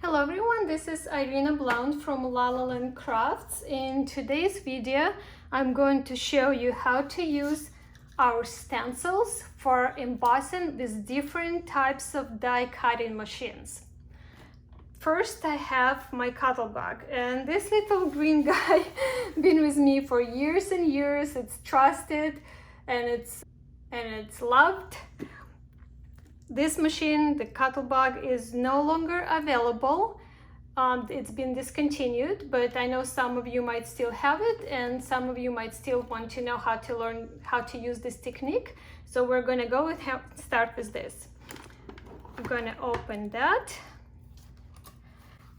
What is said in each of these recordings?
Hello everyone, this is Irina Blount from La La Land Crafts. In today's video, I'm going to show you how to use our stencils for embossing with different types of die cutting machines. First, I have my CUTTLEBUG, and this little green guy been with me for years and years. It's trusted and it's loved. This machine, the CUTTLEBUG, is no longer available. It's been discontinued, but I know some of you might still have it, and some of you might still want to know how to learn how to use this technique. So we're going to start with this. I'm going to open that.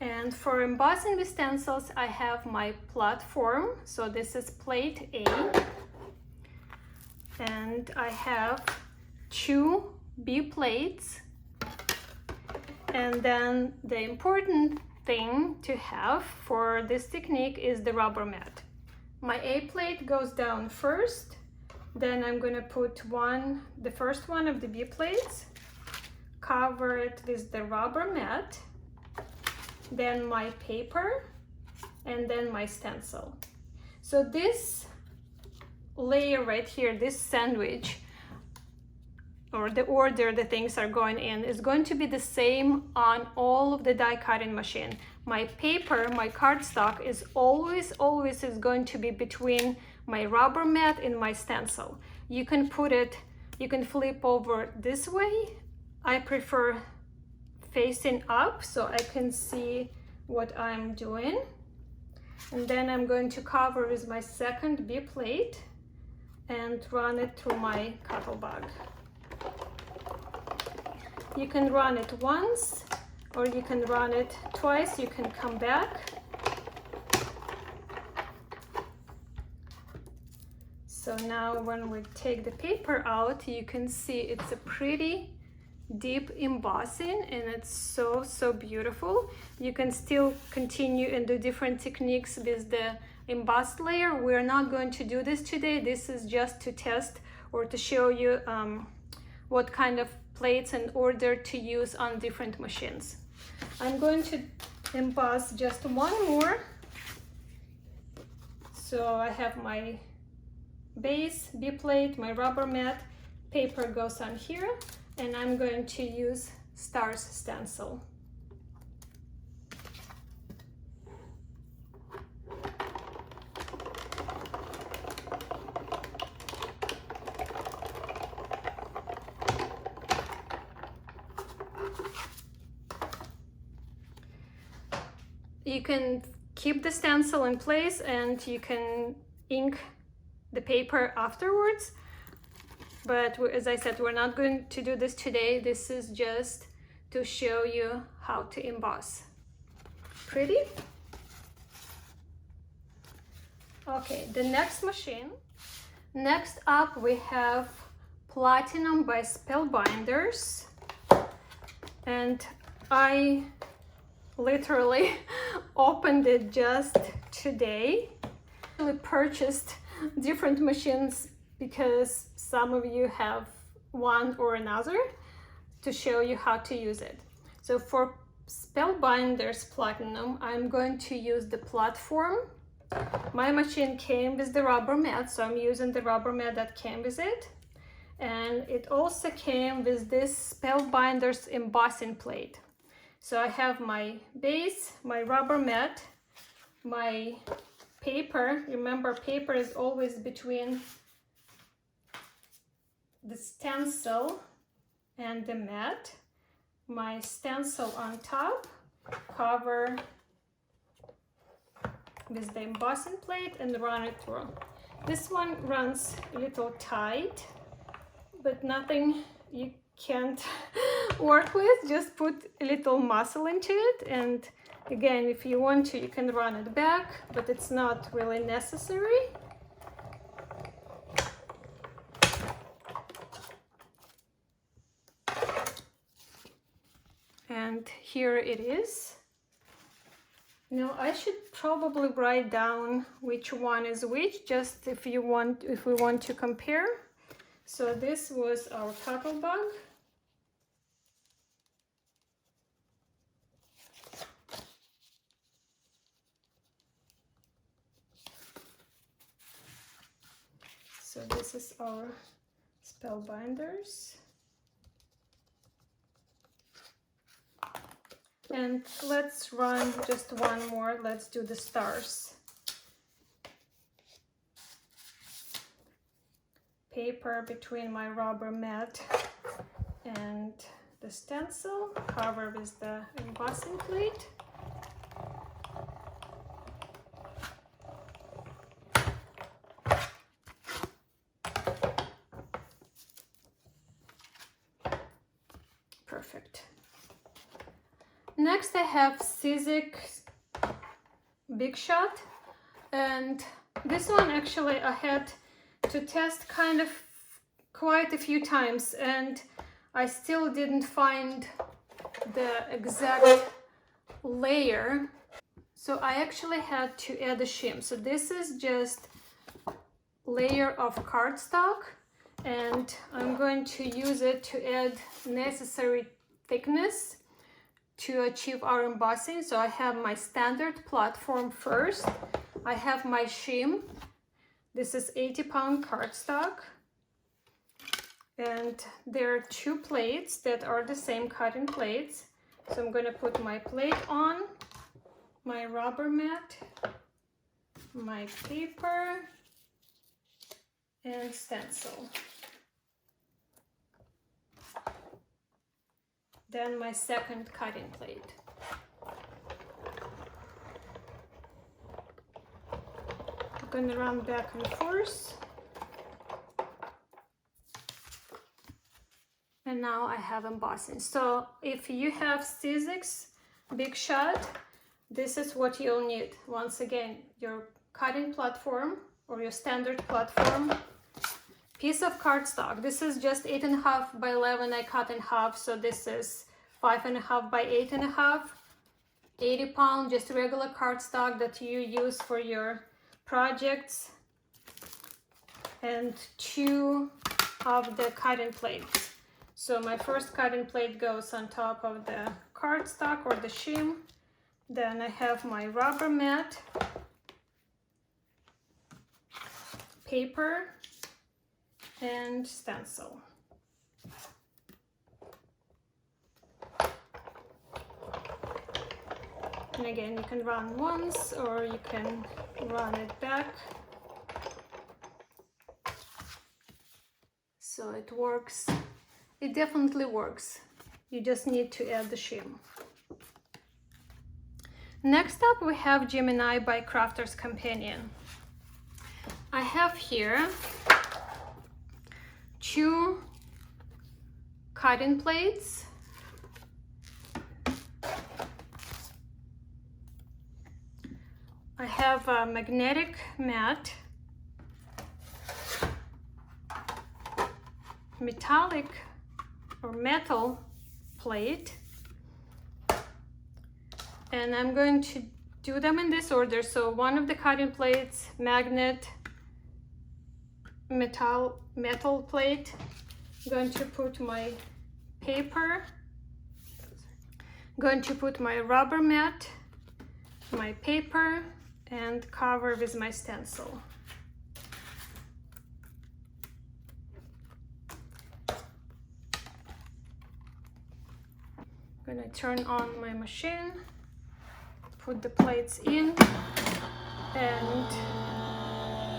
And for embossing with stencils, I have my platform. So this is plate A. And I have two B plates, and then the important thing to have for this technique is the rubber mat. My A plate goes down first, then I'm going to put the first one of the B plates, cover it with the rubber mat, then my paper, and then my stencil. So this layer right here, this sandwich, or the order the things are going in, is going to be the same on all of the die cutting machine. My paper, my cardstock, is always is going to be between my rubber mat and my stencil. You can flip over this way. I prefer facing up so I can see what I'm doing. And then I'm going to cover with my second B plate and run it through my CUTTLEBUG. You can run it once, or you can run it twice. You can come back. So now when we take the paper out, you can see it's a pretty deep embossing, and it's so beautiful. You can still continue and do different techniques with the embossed layer. We're not going to do this today. This is just to test or to show you what kind of plates and order to use on different machines. I'm going to emboss just one more. So I have my base B plate, my rubber mat, paper goes on here, and I'm going to use Stars stencil. You can keep the stencil in place and you can ink the paper afterwards. But as I said, we're not going to do this today. This is just to show you how to emboss. Pretty? Okay, the next machine. Next up we have Platinum by Spellbinders. And I literally opened it just today. I purchased different machines because some of you have one or another, to show you how to use it. So for Spellbinders Platinum, I'm going to use the platform. My machine came with the rubber mat, so I'm using the rubber mat that came with it. And it also came with this Spellbinders embossing plate. So I have my base, my rubber mat, my paper. Remember, paper is always between the stencil and the mat. My stencil on top, cover with the embossing plate and run it through. This one runs a little tight, but nothing you can't work with. Just put a little muscle into it, and again, if you want to, you can run it back, but it's not really necessary. And here it is. Now I should probably write down which one is which, just if we want to compare. So this was our CUTTLEBUG. our Spellbinders. And let's run just one more. Let's do the stars. Paper between my rubber mat and the stencil, cover with the embossing plate. Perfect. Next I have izzix Big Shot, and this one actually I had to test kind of quite a few times, and I still didn't find the exact layer, so I actually had to add a shim. So this is just layer of cardstock, and I'm going to use it to add necessary thickness to achieve our embossing. So I have my standard platform first. I have my shim. This is 80-pound cardstock, and there are 2 plates that are the same cutting plates. So I'm going to put my plate on, my rubber mat, my paper, and stencil. Then my second cutting plate. I'm going to run back and forth. And now I have embossing. So if you have izzix Big Shot, this is what you'll need. Once again, your cutting platform or your standard platform, piece of cardstock. This is just 8.5 by 11. I cut in half, so this is 5.5 by 8.5. 80-pound, just regular cardstock that you use for your projects, and 2 of the cutting plates. So my first cutting plate goes on top of the cardstock or the shim. Then I have my rubber mat, paper, and stencil. And again, you can run once or you can run it back. So it works. It definitely works. You just need to add the shim. Next up we have Gemini by Crafter's Companion. I have here 2 cutting plates, I have a magnetic mat, metallic or metal plate, and I'm going to do them in this order. So one of the cutting plates, magnet, metal plate. I'm going to put my paper, going to put my rubber mat, my paper, and cover with my stencil. I'm gonna turn on my machine, put the plates in, and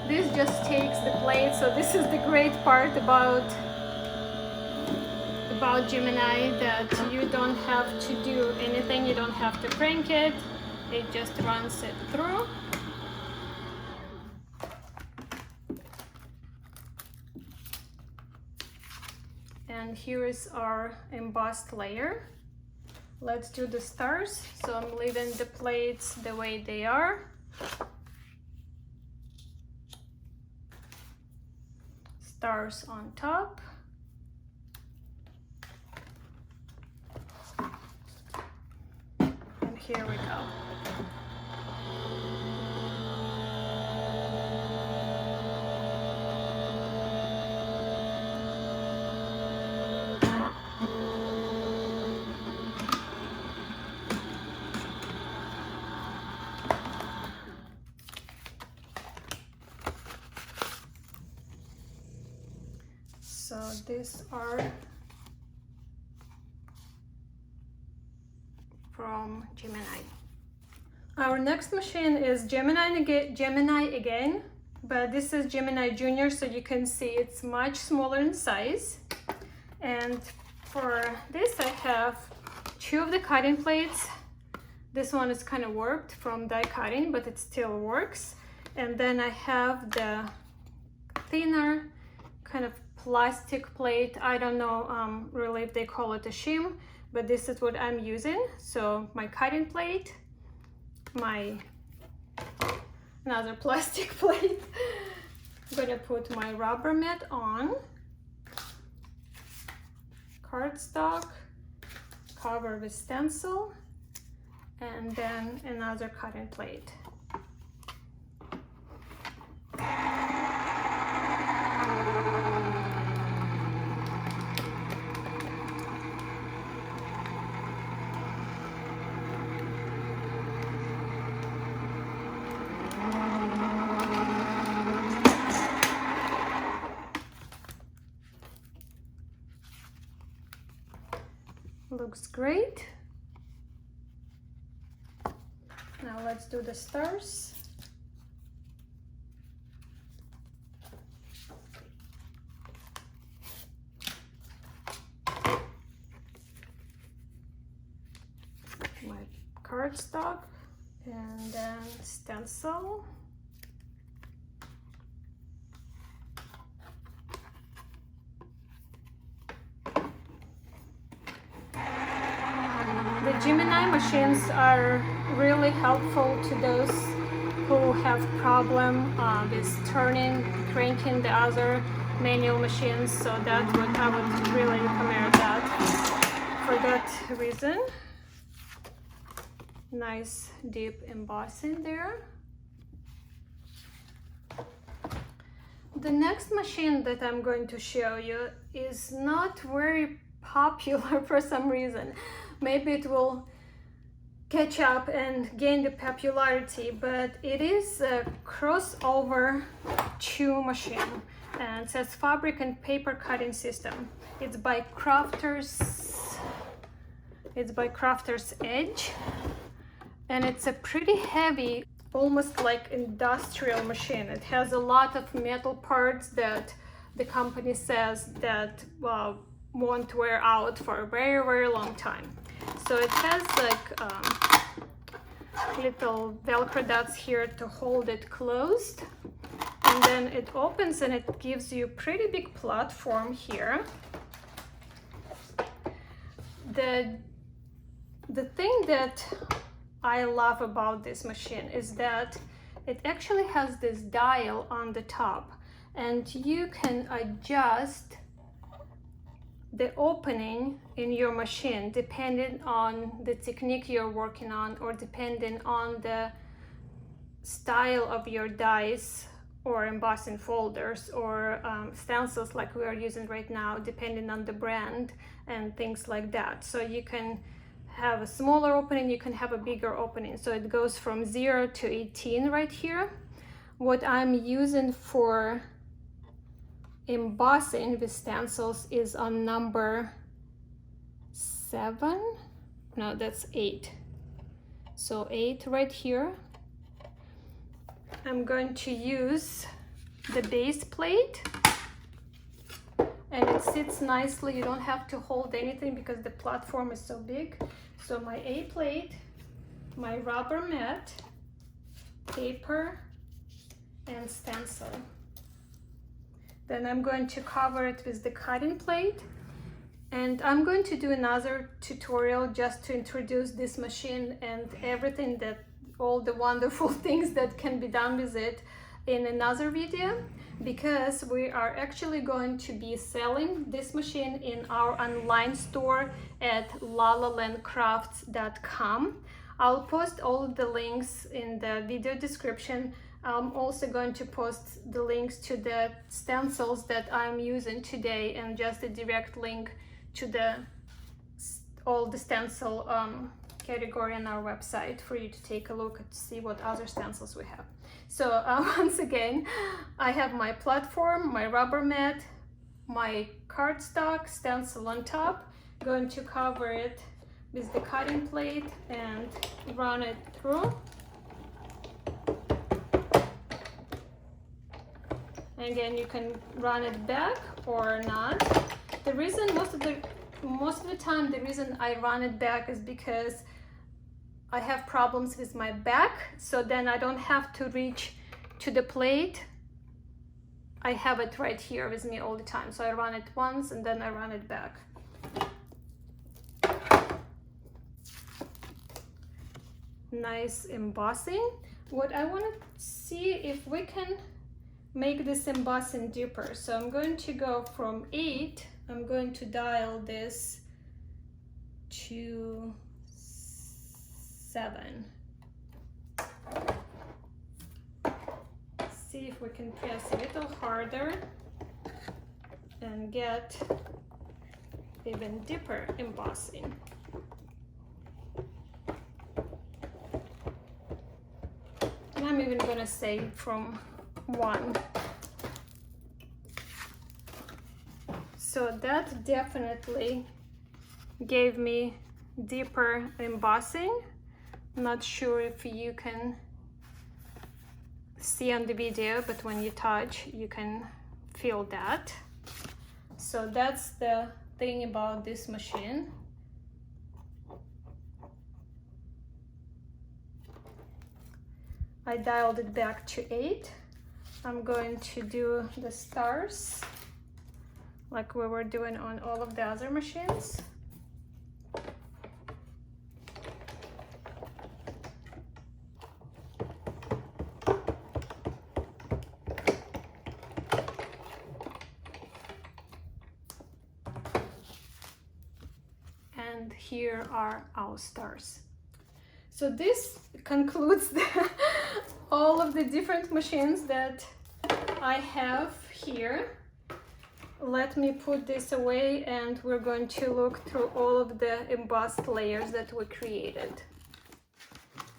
this just takes the plate. So this is the great part about Gemini, that you don't have to do anything, you don't have to crank it, it just runs it through. And here is our embossed layer. Let's do the stars. So I'm leaving the plates the way they are. Stars on top. And here we go. So these are from Gemini. Our next machine is Gemini again, but this is Gemini Junior, so you can see it's much smaller in size. And for this I have two of the cutting plates. This one is kind of warped from die cutting, but it still works. And then I have the thinner kind of plastic plate. I don't know really if they call it a shim, but this is what I'm using. So my cutting plate, my another plastic plate. I'm gonna put my rubber mat on, cardstock, cover with stencil, and then another cutting plate. Looks great. Now let's do the stars. My cardstock and then stencil. The Gemini machines are really helpful to those who have problem with cranking the other manual machines. So that's what I would really recommend that for that reason. Nice deep embossing there. The next machine that I'm going to show you is not very popular for some reason. Maybe it will catch up and gain the popularity, but it is a crossover chew machine, and it says fabric and paper cutting system. It's by Crafter's Edge, and it's a pretty heavy, almost like industrial machine. It has a lot of metal parts that the company says that won't wear out for a very, very long time. So it has like little Velcro dots here to hold it closed, and then it opens and it gives you a pretty big platform here. The thing that I love about this machine is that it actually has this dial on the top, and you can adjust the opening in your machine depending on the technique you're working on, or depending on the style of your dies or embossing folders or stencils like we are using right now, depending on the brand and things like that. So you can have a smaller opening, you can have a bigger opening. So it goes from 0 to 18 right here. What I'm using for embossing with stencils is on number 7. No, that's 8. So 8 right here. I'm going to use the base plate, and it sits nicely. You don't have to hold anything because the platform is so big. So my A plate, my rubber mat, paper, and stencil. Then I'm going to cover it with the cutting plate, and I'm going to do another tutorial just to introduce this machine and everything, that all the wonderful things that can be done with it, in another video, because we are actually going to be selling this machine in our online store at lalalandcrafts.com. I'll post all of the links in the video description. I'm also going to post the links to the stencils that I'm using today, and just a direct link to all the stencil category on our website for you to take a look and see what other stencils we have. So once again, I have my platform, my rubber mat, my cardstock stencil on top. Going to cover it with the cutting plate and run it through. And again, you can run it back or not. The reason most of the time the reason I run it back is because I have problems with my back, so then I don't have to reach to the plate. I have it right here with me all the time, so I run it once and then I run it back. Nice embossing. What I want to see if we can make this embossing deeper. So I'm going to go from 8, I'm going to dial this to 7. See if we can press a little harder and get even deeper embossing. And I'm even gonna say from 1. So that definitely gave me deeper embossing. Not sure if you can see on the video, but when you touch you can feel that. So that's the thing about this machine. I dialed it back to 8. I'm going to do the stars like we were doing on all of the other machines. And here are our stars. So this concludes all of the different machines that I have here. Let me put this away and we're going to look through all of the embossed layers that we created.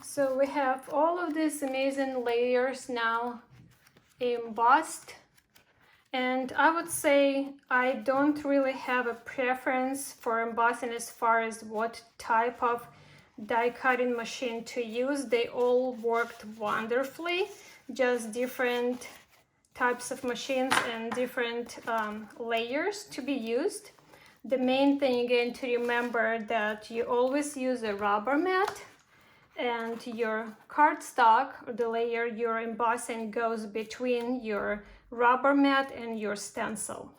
So we have all of these amazing layers now embossed. And I would say I don't really have a preference for embossing as far as what type of die cutting machine to use. They all worked wonderfully, just different types of machines and different layers to be used. The main thing again to remember that you always use a rubber mat, and your cardstock, or the layer you're embossing, goes between your rubber mat and your stencil.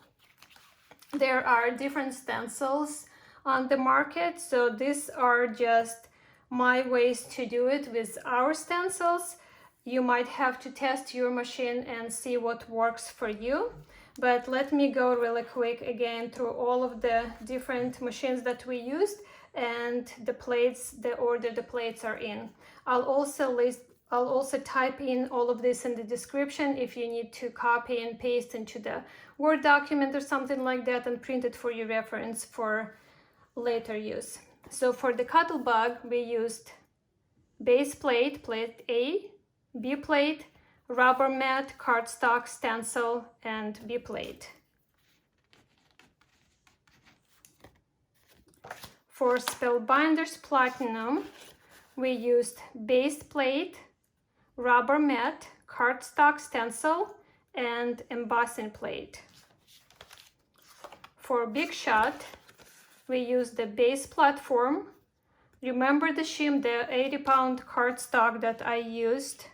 There are different stencils on the market, so these are just my ways to do it with our stencils. You might have to test your machine and see what works for you, but let me go really quick again through all of the different machines that we used and the plates, the order the plates are in. I'll also type in all of this in the description if you need to copy and paste into the Word document or something like that and print it for your reference for later use. So for the CUTTLEBUG, we used base plate, plate A, B plate, rubber mat, cardstock, stencil, and B plate. For Spellbinders Platinum, we used base plate, rubber mat, cardstock, stencil, and embossing plate. For Big Shot, we used the base platform. Remember the Shim, the 80-pound cardstock that I used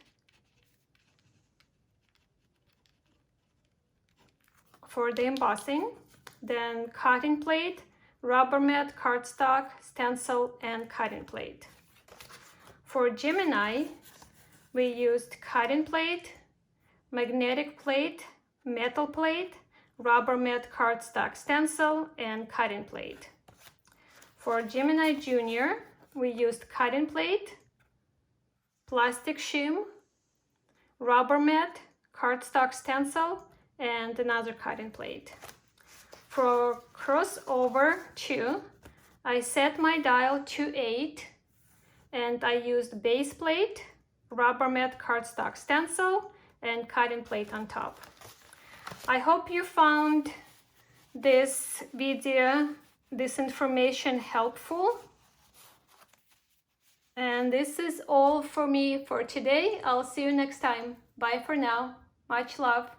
for the embossing. Then cutting plate, rubber mat, cardstock, stencil, and cutting plate. For Gemini, we used cutting plate, magnetic plate, metal plate, rubber mat, cardstock, stencil, and cutting plate. For Gemini Junior, we used cutting plate, plastic shim, rubber mat, cardstock, stencil, and another cutting plate. For Crossover 2, I set my dial to 8 and I used base plate, rubber mat, cardstock, stencil, and cutting plate on top. I hope you found this video, this information helpful. And this is all for me for today. I'll see you next time. Bye for now. Much love.